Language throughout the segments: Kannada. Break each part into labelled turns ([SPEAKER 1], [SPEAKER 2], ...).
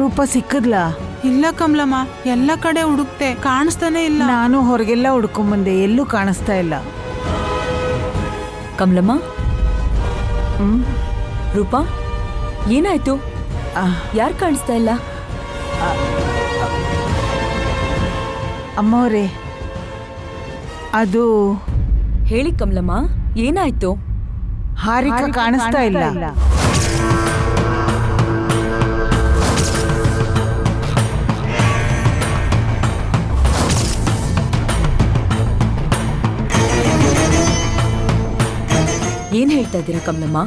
[SPEAKER 1] ರೂಪ ಸಿಕ್ಕದ್ಲಾ?
[SPEAKER 2] ಇಲ್ಲ ಕಮಲಮ್ಮ, ಎಲ್ಲ ಕಡೆ ಹುಡುಕ್ತೆ, ಕಾಣಿಸ್ತಾನೆ ಇಲ್ಲ.
[SPEAKER 1] ನಾನು ಹೊರಗೆಲ್ಲ ಹುಡ್ಕೊಂಬಂದೆ, ಎಲ್ಲೂ ಕಾಣಿಸ್ತಾ ಇಲ್ಲ.
[SPEAKER 3] ಕಮಲಮ್ಮ, ರೂಪಾ ಏನಾಯ್ತು? ಯಾರು ಕಾಣಿಸ್ತಾ ಇಲ್ಲ?
[SPEAKER 1] ಅಮ್ಮವ್ರೆ, ಅದು
[SPEAKER 3] ಹೇಳಿ ಕಮಲಮ್ಮ, ಏನಾಯ್ತು?
[SPEAKER 1] ಹಾರಿಕಾ ಕಾಣಿಸ್ತಾ ಇಲ್ಲ.
[SPEAKER 3] ಏನ್ ಹೇಳ್ತಾ ಇದ್ದೀರಾ ಕಮಲಮ್ಮ?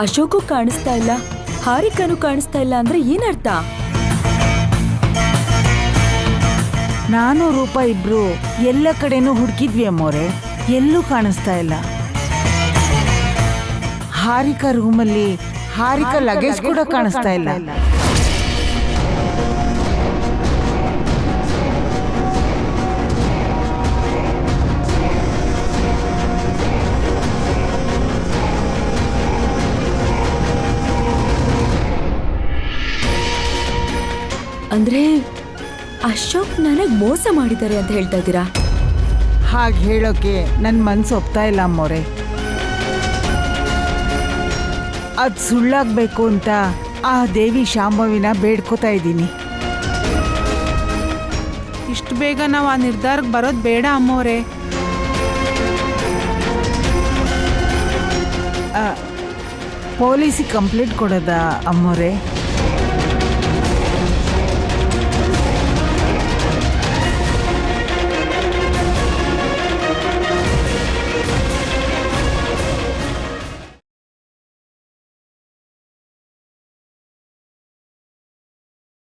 [SPEAKER 3] ಅಶೋಕು ಕಾಣಿಸ್ತಾ ಇಲ್ಲ, ಹಾರಿಕಾನು ಕಾಣಿಸ್ತಾ ಇಲ್ಲ ಅಂದ್ರೆ ಏನರ್ಥ?
[SPEAKER 1] ನಾನು ರೂಪ ಇಬ್ರು ಎಲ್ಲ ಕಡೆನೂ ಹುಡುಕಿದ್ವಿ ಅಮ್ಮೋರೆ, ಎಲ್ಲೂ ಕಾಣಿಸ್ತಾ ಇಲ್ಲ. ಹಾರಿಕಾ ರೂಮಲ್ಲಿ ಹಾರಿಕಾ ಲಗೇಜ್ ಕೂಡ ಕಾಣಿಸ್ತಾ ಇಲ್ಲ.
[SPEAKER 3] ಅಂದ್ರೆ ಅಶೋಕ್ ನನಗ್ ಮೋಸ ಮಾಡಿದ್ದಾರೆ ಅಂತ ಹೇಳ್ತಾ ಇದ್ದೀರಾ?
[SPEAKER 1] ಹಾಗೆ ಹೇಳೋಕೆ ನನ್ನ ಮನ್ಸು ಒಪ್ತಾ ಇಲ್ಲ ಅಮ್ಮೋರೆ. ಅದು ಸುಳ್ಳಾಗಬೇಕು ಅಂತ ಆ ದೇವಿ ಶಾಂಭವಿನ ಬೇಡ್ಕೋತಾ ಇದ್ದೀನಿ.
[SPEAKER 2] ಇಷ್ಟು ಬೇಗ ನಾವು ಆ ನಿರ್ಧಾರಕ್ಕೆ ಬರೋದು ಬೇಡ ಅಮ್ಮವ್ರೆ.
[SPEAKER 1] ಪೊಲೀಸಿಗೆ ಕಂಪ್ಲೇಂಟ್ ಕೊಡೋದಾ ಅಮ್ಮೋರೆ?